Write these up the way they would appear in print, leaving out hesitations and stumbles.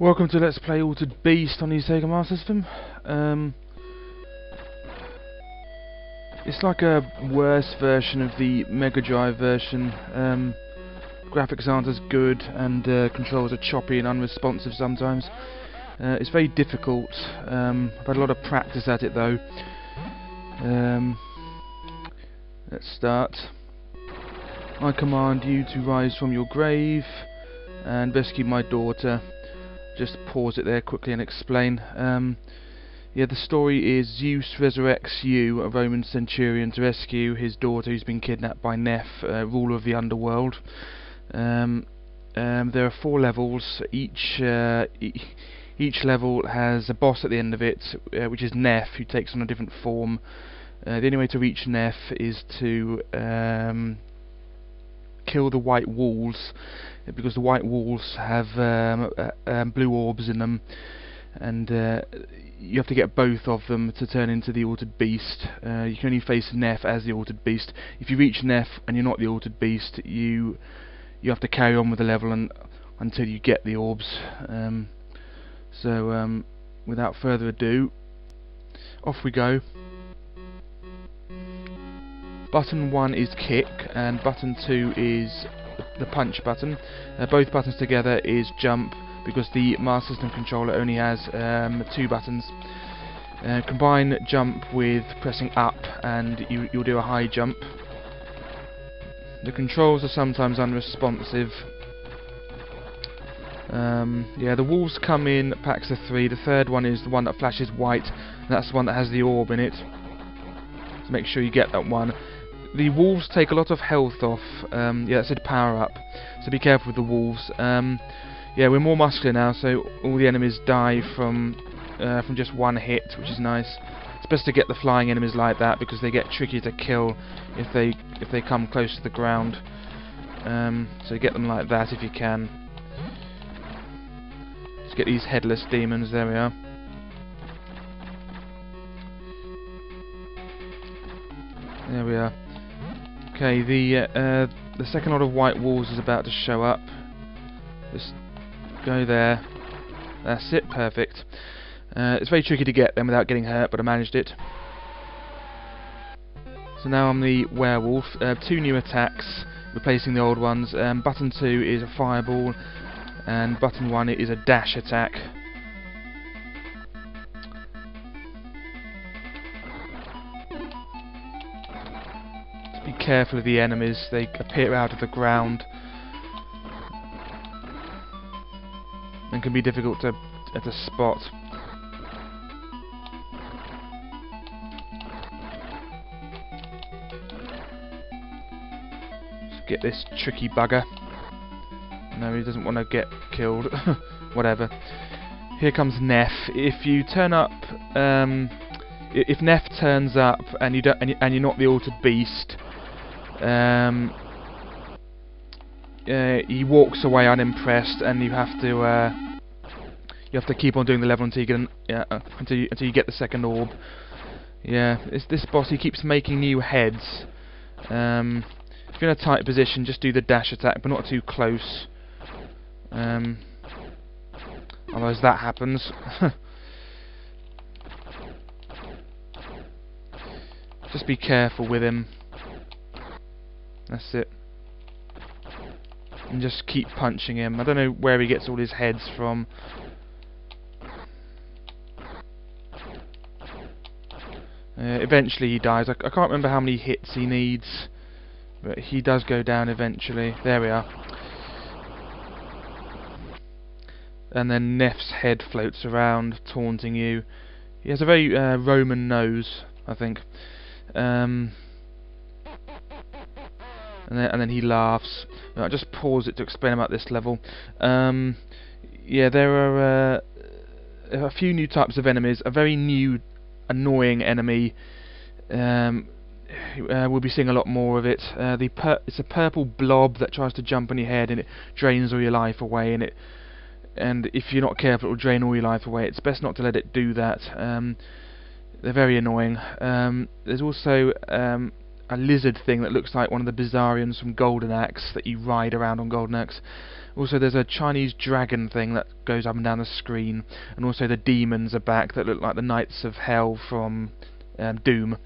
Welcome to Let's Play Altered Beast on the Sega Master System. It's like a worse version of the Mega Drive version. Graphics aren't as good and controls are choppy and unresponsive sometimes. It's very difficult. I've had a lot of practice at it though. Let's start. I command you to rise from your grave and rescue my daughter. Just pause it there quickly and explain. Yeah, the story is Zeus resurrects you, a Roman centurion, to rescue his daughter who's been kidnapped by Neph, ruler of the underworld. There are 4 levels. Each level has a boss at the end of it, which is Neph, who takes on a different form. The only way to reach Neph is to kill the white walls, because the white walls have blue orbs in them, and you have to get both of them to turn into the altered beast. You can only face Neph as the altered beast. If you reach Neph and you're not the altered beast, you have to carry on with the level until you get the orbs. Without further ado, off we go. Button 1 is kick, and button 2 is the punch button. Both buttons together is jump, because the Master System controller only has 2 buttons. Combine jump with pressing up, and you'll do a high jump. The controls are sometimes unresponsive. Yeah, the wolves come in packs of 3. The third one is the one that flashes white, and that's the one that has the orb in it. So make sure you get that one. The wolves take a lot of health off. Yeah, it said power up, so be careful with the wolves. Yeah, we're more muscular now, so all the enemies die from just one hit, which is nice. It's best to get the flying enemies like that because they get trickier to kill if they come close to the ground. So get them like that if you can. Let's get these headless demons. There we are. There we are. Okay, the second lot of white walls is about to show up. Just go there. That's it, perfect. It's very tricky to get them without getting hurt, but I managed it. So now I'm the werewolf. 2 new attacks, replacing the old ones. Button 2 is a fireball, and button 1 is a dash attack. Be careful of the enemies, they appear out of the ground and can be difficult to spot. Let's get this tricky bugger. No, he doesn't want to get killed. Whatever. Here comes Neph. If you turn up, if Neph turns up and you don't, and you're not the altered beast, he walks away unimpressed, and you have to keep on doing the level until you get until you get the second orb. Yeah, this boss, he keeps making new heads. If you're in a tight position, just do the dash attack, but not too close. Otherwise that happens. Just be careful with him. That's it. And just keep punching him. I don't know where he gets all his heads from. Eventually he dies. I can't remember how many hits he needs, but he does go down eventually. There we are. And then Neph's head floats around, taunting you. He has a very Roman nose, I think. And then he laughs. I'll just pause it to explain about this level. Yeah, there are a few new types of enemies. A very new, annoying enemy. We'll be seeing a lot more of it. It's a purple blob that tries to jump on your head, and it drains all your life away. And if you're not careful, it will drain all your life away. It's best not to let it do that. They're very annoying. There's also a lizard thing that looks like one of the Bizarrians from Golden Axe that you ride around on Golden Axe. Also there's a Chinese dragon thing that goes up and down the screen, and also the demons are back that look like the Knights of Hell from Doom.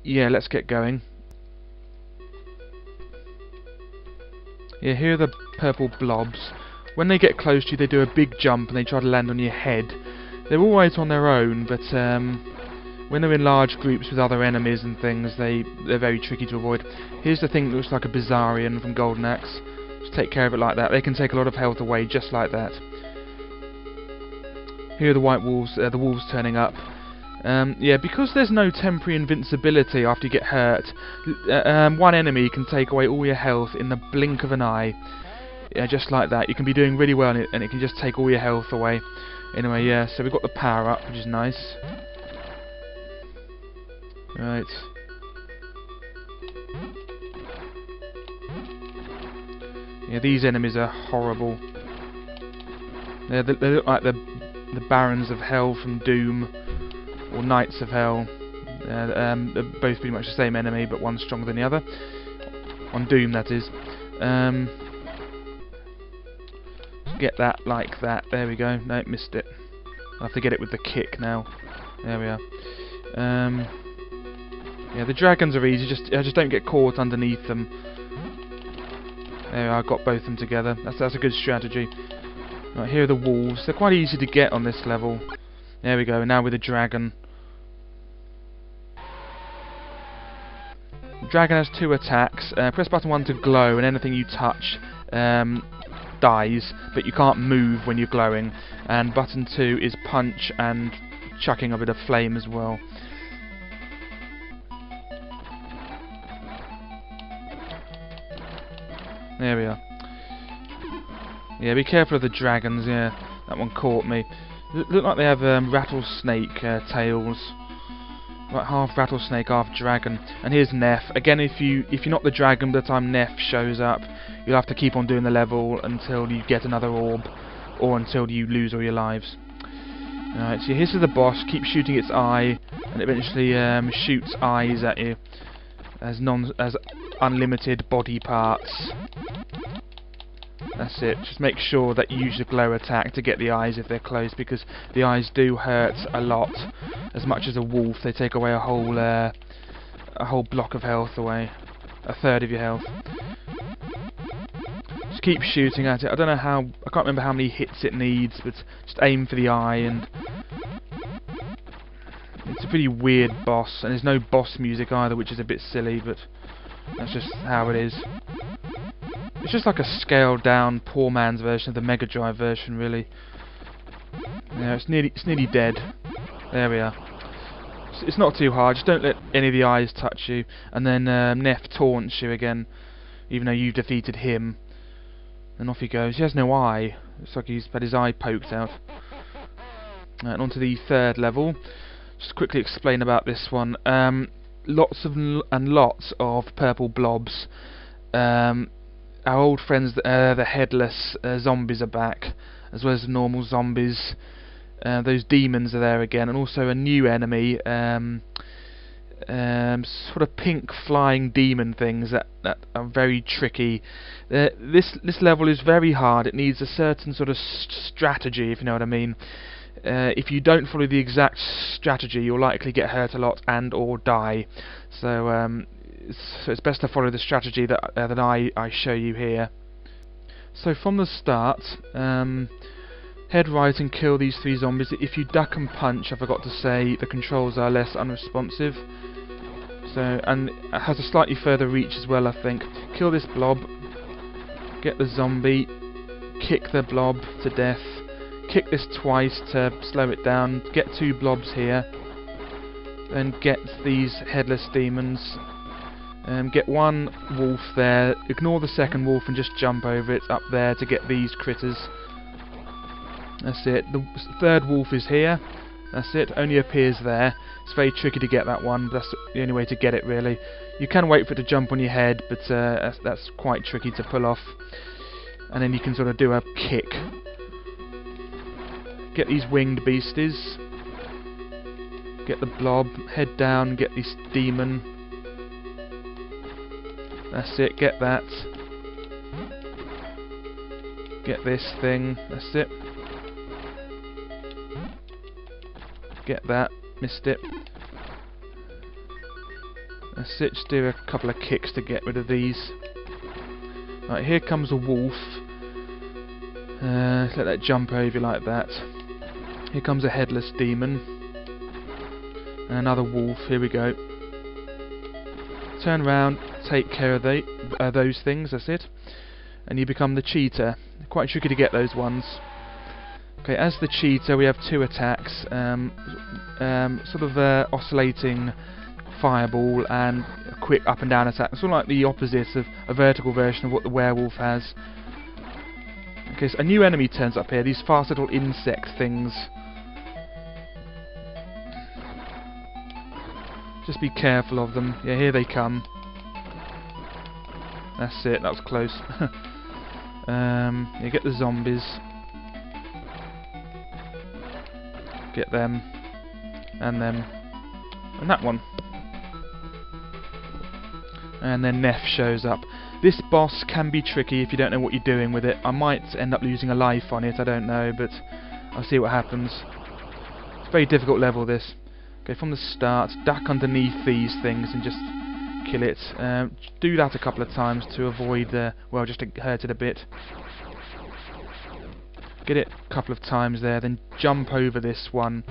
Yeah, let's get going. Yeah, here are the purple blobs. When they get close to you, they do a big jump and they try to land on your head. They're always on their own, but when they're in large groups with other enemies and things, they're very tricky to avoid. Here's the thing that looks like a Bizarrian from Golden Axe. Just take care of it like that. They can take a lot of health away just like that. Here are the white wolves, the wolves turning up. Yeah, because there's no temporary invincibility after you get hurt, one enemy can take away all your health in the blink of an eye. Yeah, just like that. You can be doing really well and it can just take all your health away. Anyway, yeah, so we've got the power up, which is nice. Right. Yeah, these enemies are horrible. They look like the Barons of Hell from Doom, or Knights of Hell. They're both pretty much the same enemy, but one's stronger than the other. On Doom, that is. Get that like that. There we go. No, missed it. I'll have to get it with the kick now. There we are. Yeah, the dragons are easy. Just don't get caught underneath them. There we are. I got both of them together. That's a good strategy. Right, here are the wolves. They're quite easy to get on this level. There we go. Now with the dragon. The dragon has 2 attacks. Press button 1 to glow, and anything you touch dies, but you can't move when you're glowing. And button 2 is punch and chucking a bit of flame as well. There we are. Yeah, be careful of the dragons. Yeah, that one caught me. Look like they have rattlesnake tails, like half rattlesnake, half dragon. And here's Neff. Again, if you're not the dragon by the time Neff shows up, you'll have to keep on doing the level until you get another orb, or until you lose all your lives. Alright, so here's the boss. Keep shooting its eye, and eventually shoots eyes at you as unlimited body parts. That's it. Just make sure that you use your glow attack to get the eyes if they're close, because the eyes do hurt a lot. As much as a wolf, they take away a whole block of health away, a third of your health. Just keep shooting at it. I don't know how. I can't remember how many hits it needs, but just aim for the eye. And it's a pretty weird boss, and there's no boss music either, which is a bit silly, but that's just how it is. It's just like a scaled down poor man's version of the Mega Drive version, really. Yeah, it's nearly dead. There we are. It's not too hard. Just don't let any of the eyes touch you, and then Neff taunts you again, even though you've defeated him. And off he goes. He has no eye. Looks like he's had his eye poked out. And on to the 3rd level. Just quickly explain about this one. Lots of purple blobs. Our old friends, the headless zombies, are back, as well as the normal zombies. Those demons are there again, and also a new enemy, sort of pink flying demon things that are very tricky. This level is very hard. It needs a certain sort of strategy, if you know what I mean. If you don't follow the exact strategy, you'll likely get hurt a lot and or die. So it's best to follow the strategy that I show you here. So from the start, head right and kill these 3 zombies. If you duck and punch, I forgot to say, the controls are less unresponsive. So, and it has a slightly further reach as well, I think. Kill this blob, get the zombie, kick the blob to death, kick this twice to slow it down, get 2 blobs here, and get these headless demons. Get 1 wolf there, ignore the 2nd wolf and just jump over it up there to get these critters. That's it. The 3rd wolf is here. That's it, only appears there. It's very tricky to get that one, but that's the only way to get it, really. You can wait for it to jump on your head, but that's quite tricky to pull off. And then you can sort of do a kick. Get these winged beasties. Get the blob, head down, get this demon. That's it, get that. Get this thing, that's it. Get that, missed it. That's it, just do a couple of kicks to get rid of these. Right, here comes a wolf. Let that jump over you like that. Here comes a headless demon. And another wolf, here we go. Turn around, take care of those things, that's it. And you become the cheetah. Quite tricky to get those ones. Okay, as the cheetah we have 2 attacks. Sort of oscillating fireball and a quick up and down attack. Sort of like the opposite of a vertical version of what the werewolf has. Okay, so a new enemy turns up here, these fast little insect things. Just be careful of them. Yeah, here they come. That's it, that was close. You get the zombies. Get them. And them. And that one. And then Neff shows up. This boss can be tricky if you don't know what you're doing with it. I might end up losing a life on it, I don't know, but I'll see what happens. It's a very difficult level, this. Okay, from the start, duck underneath these things and just kill it. Do that a couple of times to avoid, well, just to hurt it a bit. Get it a couple of times there, then jump over this one.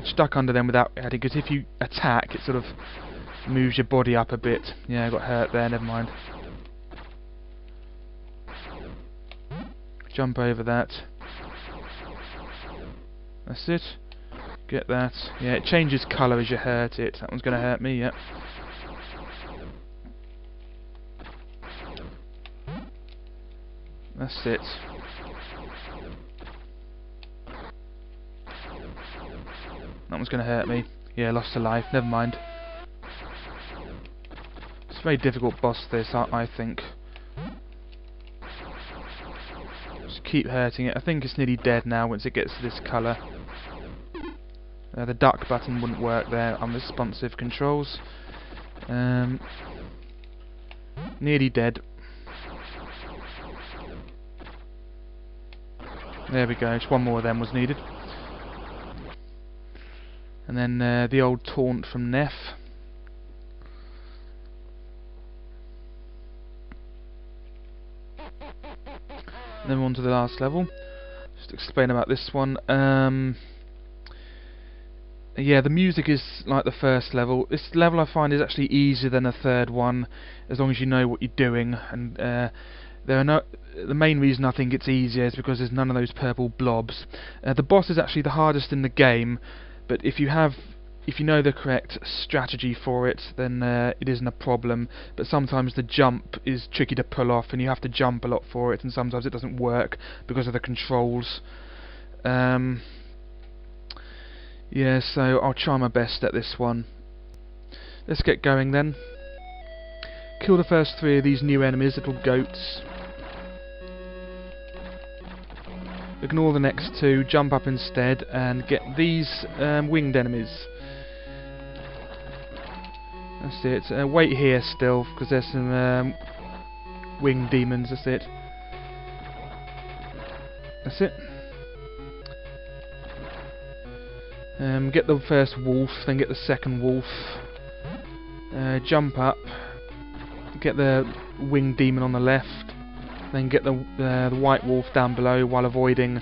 Stuck under them without hitting, because if you attack, it sort of moves your body up a bit. Yeah, I got hurt there, never mind. Jump over that. That's it. Get that. Yeah, it changes colour as you hurt it. That one's going to hurt me, yep. That's it. That one's going to hurt me. Yeah, lost a life, never mind. It's a very difficult boss this, I think. Just keep hurting it. I think it's nearly dead now once it gets to this colour. The duck button wouldn't work there. Unresponsive controls. Nearly dead. There we go, just one more of them was needed. And then the old taunt from Neff. And then we're on to the last level. Just explain about this one. Yeah, the music is like the first level. This level I find is actually easier than the third one, as long as you know what you're doing. And the main reason I think it's easier is because there's none of those purple blobs. The boss is actually the hardest in the game, but if you know the correct strategy for it, then it isn't a problem. But sometimes the jump is tricky to pull off, and you have to jump a lot for it, and sometimes it doesn't work because of the controls. Yeah, so I'll try my best at this one. Let's get going then. Kill the first 3 of these new enemies, little goats. Ignore the next 2, jump up instead, and get these winged enemies. That's it. Wait here still, because there's some winged demons, that's it. That's it. Get the first wolf, then get the second wolf. Jump up. Get the winged demon on the left. Then get the white wolf down below while avoiding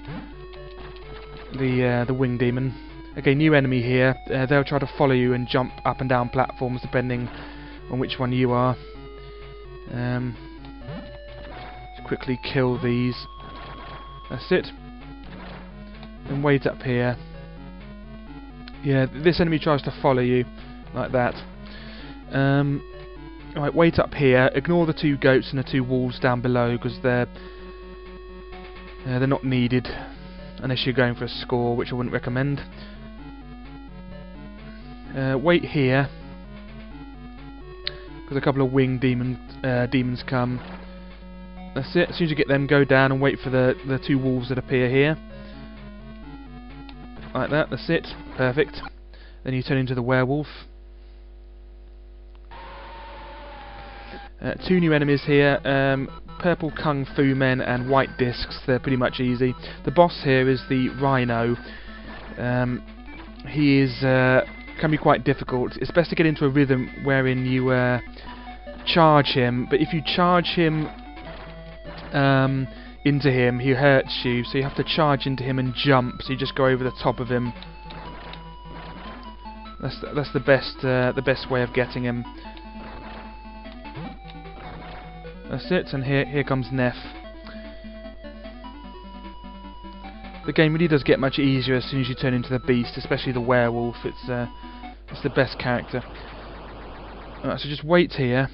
the winged demon. Okay, new enemy here. They'll try to follow you and jump up and down platforms depending on which one you are. Just quickly kill these. That's it. Then wait up here. Yeah, this enemy tries to follow you like that. Right, wait up here. Ignore the 2 goats and the 2 wolves down below because they're not needed unless you're going for a score, which I wouldn't recommend. Wait here because a couple of winged demons come. That's it. As soon as you get them, go down and wait for the 2 wolves that appear here. Like that. That's it. Perfect. Then you turn into the werewolf. Two new enemies here, purple Kung Fu men and white discs. They're pretty much easy. The boss here is the Rhino. He is can be quite difficult. It's best to get into a rhythm wherein you charge him, but if you charge him into him, he hurts you, so you have to charge into him and jump, so you just go over the top of him. That's the best way of getting him. That's it, and here comes Neff. The game really does get much easier as soon as you turn into the beast, especially the werewolf. It's the best character. Alright, so just wait here.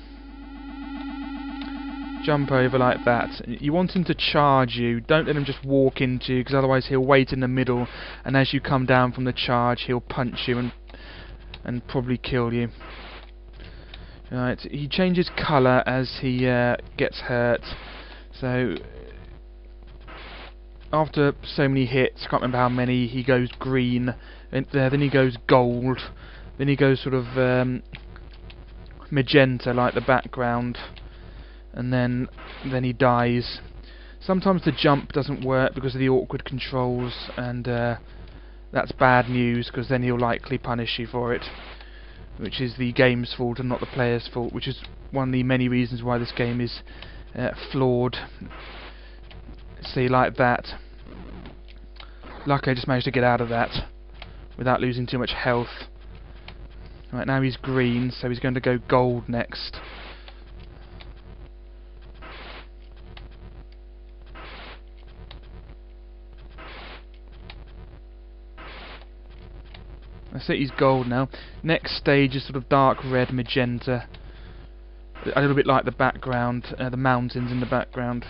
Jump over like that. You want him to charge you. Don't let him just walk into you, because otherwise he'll wait in the middle, and as you come down from the charge, he'll punch you and probably kill you. Right, he changes colour as he gets hurt. So after so many hits, I can't remember how many, he goes green, and then he goes gold, then he goes sort of magenta like the background, and then he dies. Sometimes the jump doesn't work because of the awkward controls, and that's bad news, because then he'll likely punish you for it, which is the game's fault and not the player's fault, which is one of the many reasons why this game is flawed. See, like that. Luckily I just managed to get out of that without losing too much health. Right, now he's green, so he's going to go gold next. That's it, he's gold now. Next stage is sort of dark red magenta. A little bit like the background, the mountains in the background.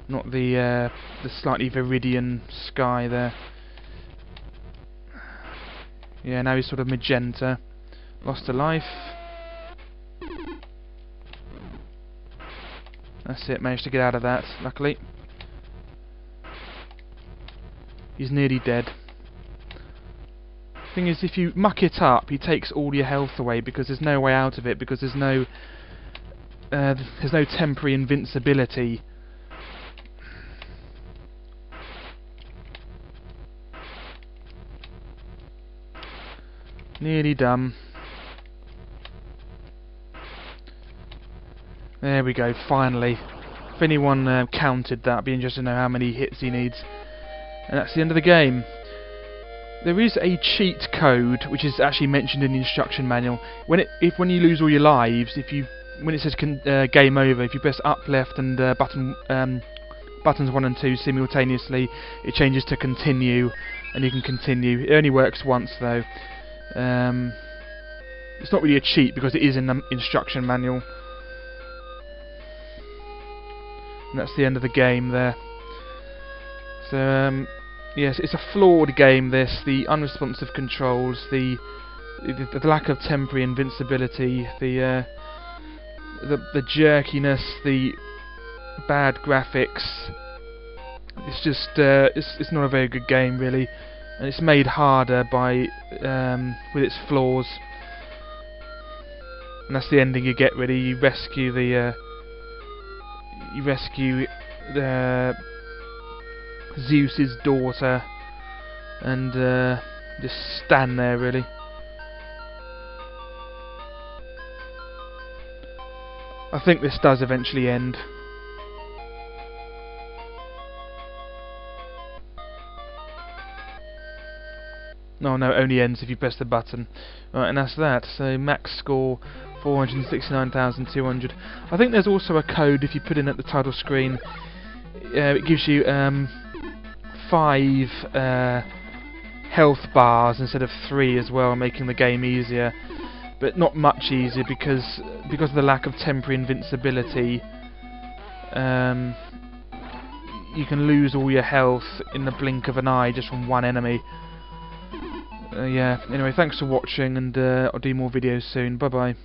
Not the slightly viridian sky there. Yeah, now he's sort of magenta. Lost a life. That's it, managed to get out of that, luckily. He's nearly dead. Thing is, if you muck it up, he takes all your health away, because there's no way out of it, because there's no temporary invincibility. Nearly done. There we go, finally. If anyone counted that, I'd be interested to know how many hits he needs. And that's the end of the game. There is a cheat code which is actually mentioned in the instruction manual. When you lose all your lives, when it says game over, if you press up, left, and buttons 1 and 2 simultaneously, it changes to continue, and you can continue. It only works once though. It's not really a cheat because it is in the instruction manual. And that's the end of the game there. So yes, it's a flawed game, this. The unresponsive controls, the lack of temporary invincibility, the jerkiness, the bad graphics. It's just it's not a very good game really, and it's made harder by with its flaws. And that's the ending you get really. You rescue Zeus's daughter, and just stand there really. I think this does eventually end. No, it only ends if you press the button. Right, and that's that. So max score 469,200. I think there's also a code if you put in at the title screen. It gives you 5 health bars instead of 3 as well, making the game easier, but not much easier because of the lack of temporary invincibility. You can lose all your health in the blink of an eye just from one enemy. Yeah, anyway, thanks for watching, and I'll do more videos soon. Bye bye.